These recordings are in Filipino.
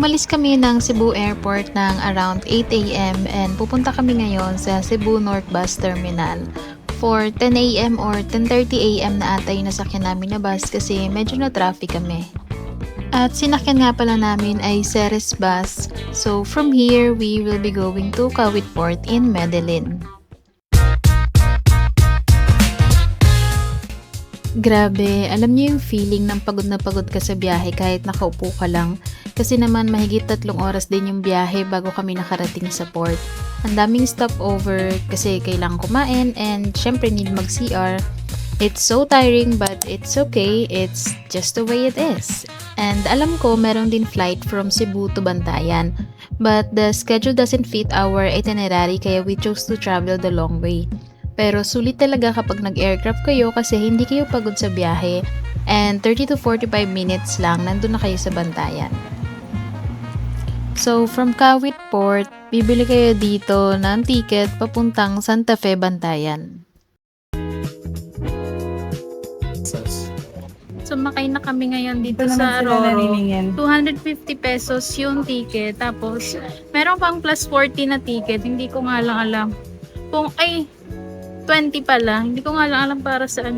umalis kami ng Cebu Airport ng around 8 a.m. and pupunta kami ngayon sa Cebu North Bus Terminal. For 10 a.m. or 10:30 a.m. na ata yung nasakyan namin na bus kasi medyo na traffic kami. At sinakyan nga pala namin ay Ceres Bus. So from here, we will be going to Kawit Port in Medellin. Grabe, alam niyo yung feeling ng pagod na pagod ka sa biyahe kahit nakaupo ka lang. Kasi naman mahigit 3 oras din yung biyahe bago kami nakarating sa port. Ang daming stopover kasi kailangan kumain and syempre need mag-CR. It's so tiring but it's okay, it's just the way it is. And alam ko meron din flight from Cebu to Bantayan. But the schedule doesn't fit our itinerary kaya we chose to travel the long way. Pero sulit talaga kapag nag-aircraft kayo kasi hindi kayo pagod sa biyahe and 30 to 45 minutes lang nandun na kayo sa Bantayan. So from Kawit Port, bibili kayo dito ng ticket papuntang Santa Fe, Bantayan. Sumakay na kami ngayon dito sa Roro. 250 pesos yung ticket. Tapos, meron pang plus 40 na ticket. Hindi ko nga lang alam. 20 pala. Hindi ko nga lang alam para saan.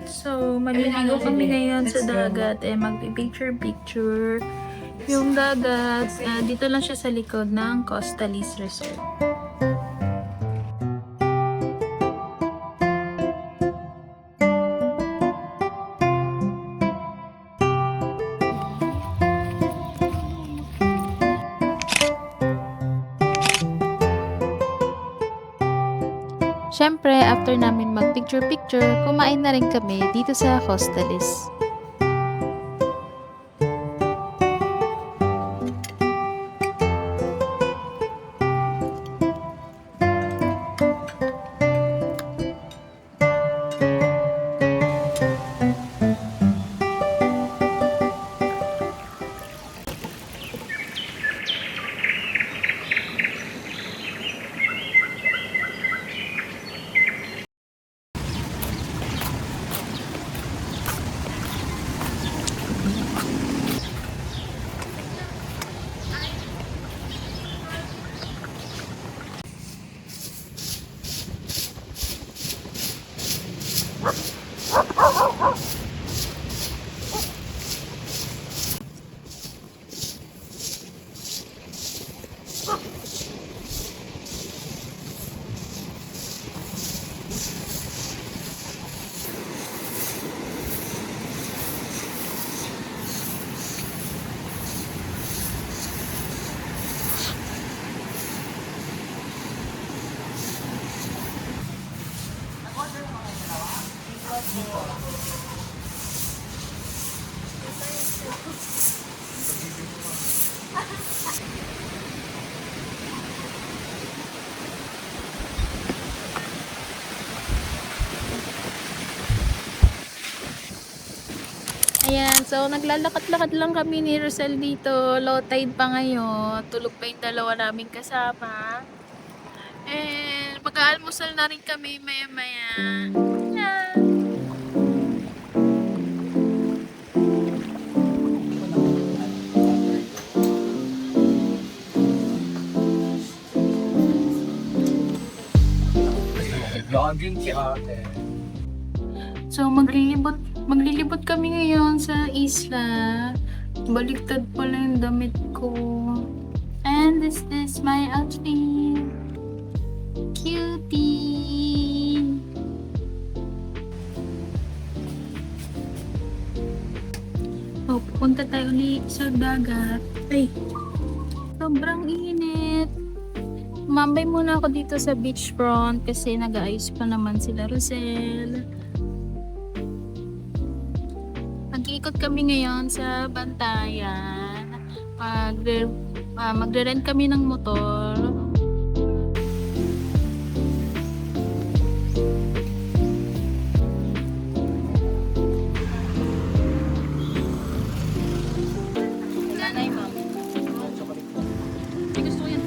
So, maliligo kami ngayon sa dagat magpipicture-picture. Yung dagat, dito lang siya sa likod ng Costalis Resort. Siyempre, after namin mag-picture-picture, kumain na rin kami dito sa Costalis. Ayan, so naglalakad-lakad lang kami ni Rosel dito. Low tide pa ngayon. Tulog pa yung dalawa naming kasama. And mag-aalmusal na rin kami maya-maya. Ayan. So maglilibot kami ngayon sa isla. Baliktad pala yung damit ko. And this is my outfit. Cutie! So, pupunta tayo ulit sa dagat. Ay! Sobrang init! tumambay muna ako dito sa beachfront kasi nag-aayos pa naman sila Rosel. Mag-iikot kami ngayon sa Bantayan. Magre-rent kami ng motor. Nanay, ma'am. Gusto ko yan.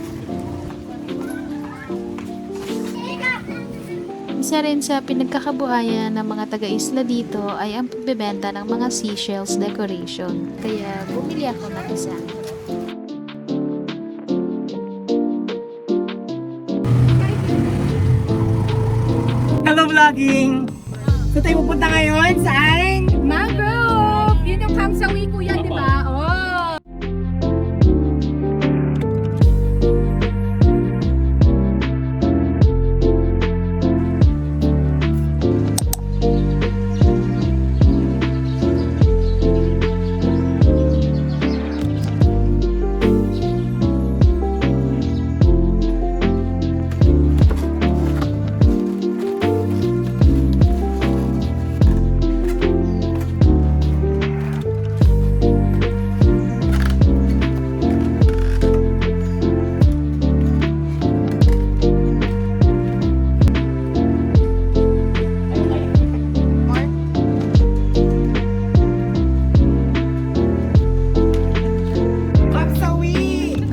Isa rin sa pinagkakabuhayan ng mga taga-isla dito ay ang pagbebenta ng mga seashells decoration. Kaya bumili ako ng isa. Hello vlogging! So tayo pupunta ngayon saan? Mangrove! Yun yung Kamsawi ko yan, di ba? Oh!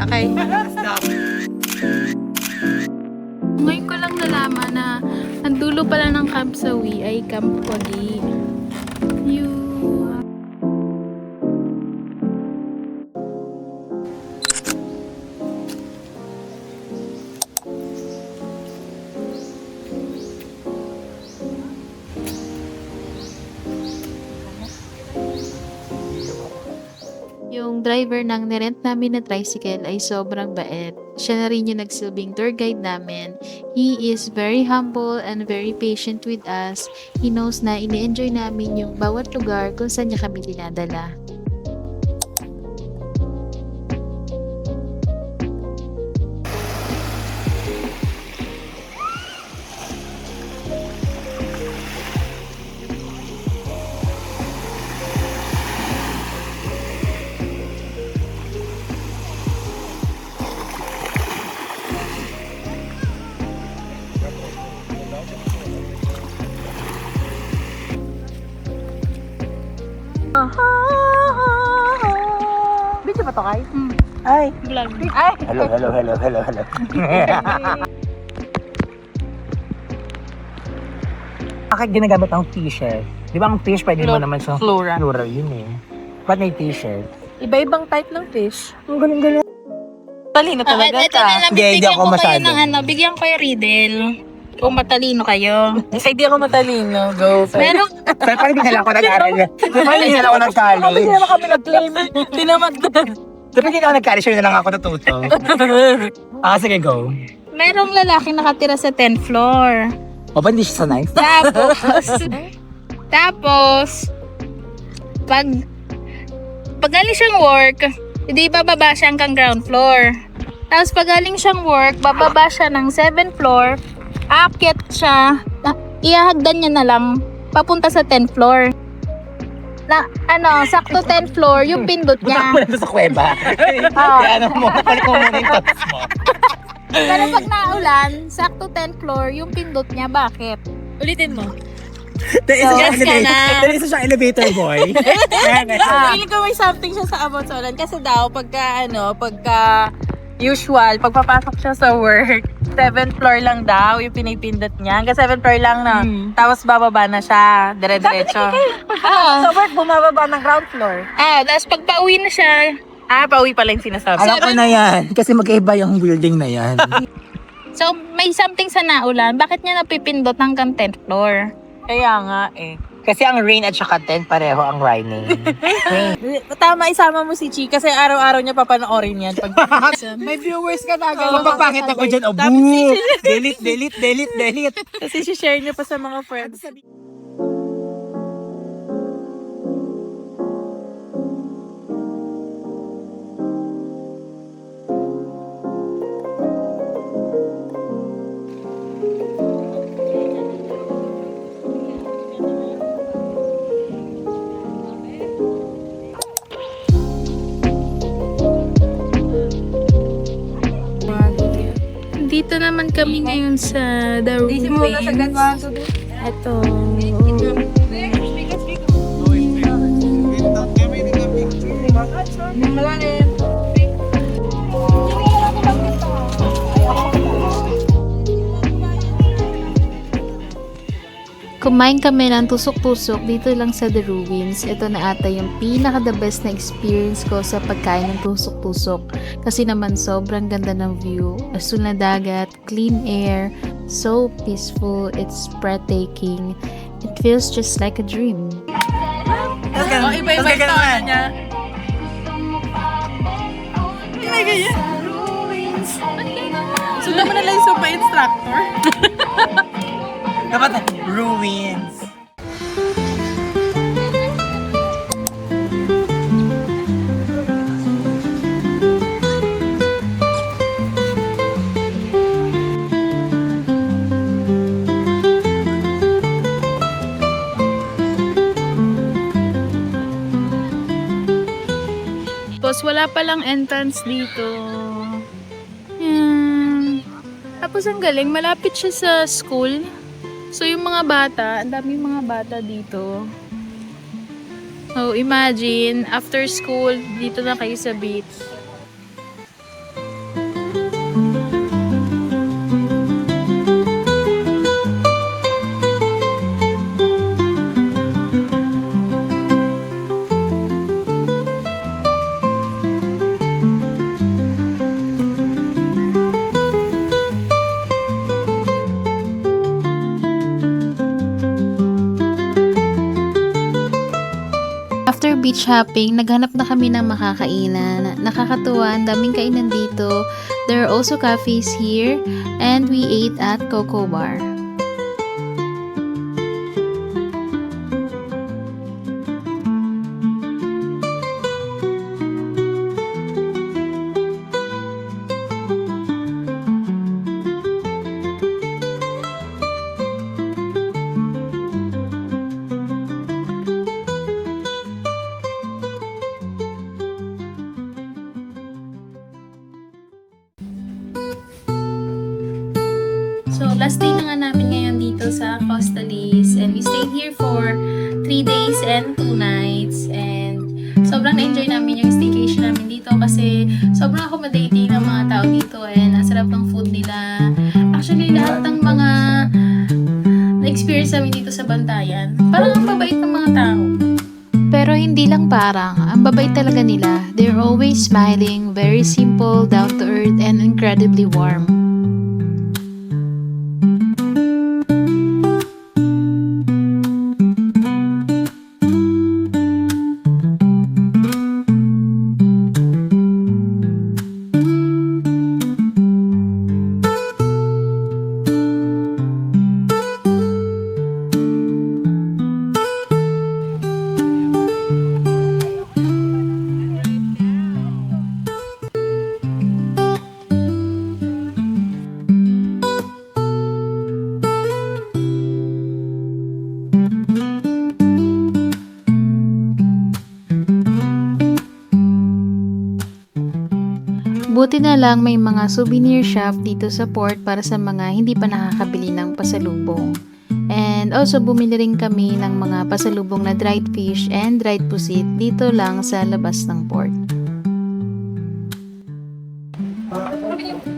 Okay. Stop! Ngayon ko lang nalaman na ang dulo pala ng Camp Sawi ay Camp Kwagi. Yung driver ng nirent namin na tricycle ay sobrang bait. Siya na rin yung nagsilbing tour guide namin. He is very humble and very patient with us. He knows na ini-enjoy namin yung bawat lugar kung saan niya kami dinadala. Video ba to kay? Ay! Vlog. Ay! Hello. Bakit ginagamit ang t-shirt? Di ba ang fish pwede mo naman sa Flora. plural yun eh. Ba't may t-shirt? Iba-ibang type ng fish. Ang galing-galing. Talino talaga Ito na lang, Hindi, hindi bigyan ako ko kayo masyado. ng ano, bigyan ko yung riddle. Kung matalino kayo. Kasi di ako matalino. Go. Pero, Pero parang hindi ako nag-aaral. Parang hindi ako nag-college. Hindi naman kami nag-claim. Tinamag na. Dapat hindi ako nag-college, yun na lang ako natuto. Sige, go. merong lalaki nakatira sa 10th floor. O ba hindi siya sanay? Tapos, pag galing siyang work, hindi bababa siya hanggang ground floor. Tapos pag galing siyang work, bababa siya ng 7th floor, aakyat siya, ihahagdan niya na lang, papunta sa 10th floor. Na, sakto 10th floor, yung pindot niya. Wala sa kuweba. Kaya balik mo muna yung thoughts mo. Pero pag naulan, sakto 10th floor, yung pindot niya. Bakit? Ulitin mo. Yes ka na. Dahil isa siyang elevator boy. Feeling ko may something siya sa about sa ulan. Kasi daw, pagka usual, pagpapasok siya sa work, 7th floor lang daw yung pinipindot niya. Hanggang 7th floor lang na. Tapos bababa na siya, dire-diretso. Sa work, bumababa ng ground floor. Tapos pag pauwi na siya, Pauwi pala yung sinasabi. Alam ko na yan. Kasi mag-iba yung building na yan. so may something sa naulan, bakit niya napipindot hanggang 10th floor? Kaya nga eh. Kasi ang rain at saka tent pareho ang raining. Tama, isama mo si Chi kasi araw-araw niya papanoorin yan. Pag May viewers ka na. Oo, Magpapangit ako dyan. Tapos Delete. kasi share niya pa sa mga friends. Dito naman kami ngayon sa The Ruins. Ito. Kumain kami ng tusok-tusok dito lang sa The Ruins. Ito na ata yung pinaka-the best na experience ko sa pagkain ng tusok-tusok. Kasi naman sobrang ganda ng view. Asul na dagat, clean air, so peaceful, it's breathtaking. It feels just like a dream. Oh, iba-iba yung taon niya. Sundan mo na lang yung super instructor. Dapat ruins. Tapos wala palang entrance dito. Yan. Tapos ang galing, malapit siya sa school. So yung mga bata, ang daming mga bata dito. So imagine, after school, dito na kayo sa beach. After beach hopping, naghanap na kami ng makakainan. Nakakatuwa, ang daming kainan dito. There are also cafes here, and we ate at Coco Bar. So, last day na nga namin ngayon dito sa Costalis, and we stayed here for 3 days and 2 nights, and sobrang na-enjoy namin yung staycation namin dito kasi sobrang accommodating ng mga tao dito, and ang sarap ng food nila. Actually, lahat ng mga na-experience namin dito sa Bantayan, parang ang babait ng mga tao. Pero hindi lang parang, ang babait talaga nila. They're always smiling, very simple, down to earth, and incredibly warm. Buti na lang may mga souvenir shop dito sa port para sa mga hindi pa nakakabili ng pasalubong. And also bumili rin kami ng mga pasalubong na dried fish and dried pusit dito lang sa labas ng port.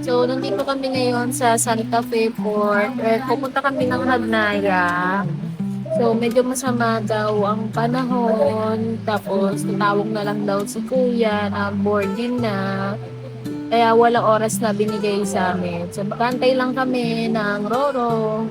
So, nandito kami ngayon sa Santa Fe Port. Pupunta kami ng Hadnaya. So, medyo masama daw ang panahon. Tapos, tatawag na lang daw si Kuya na board din na. Kaya walang oras na binigay sa amin. So, magantay lang kami ng Roro.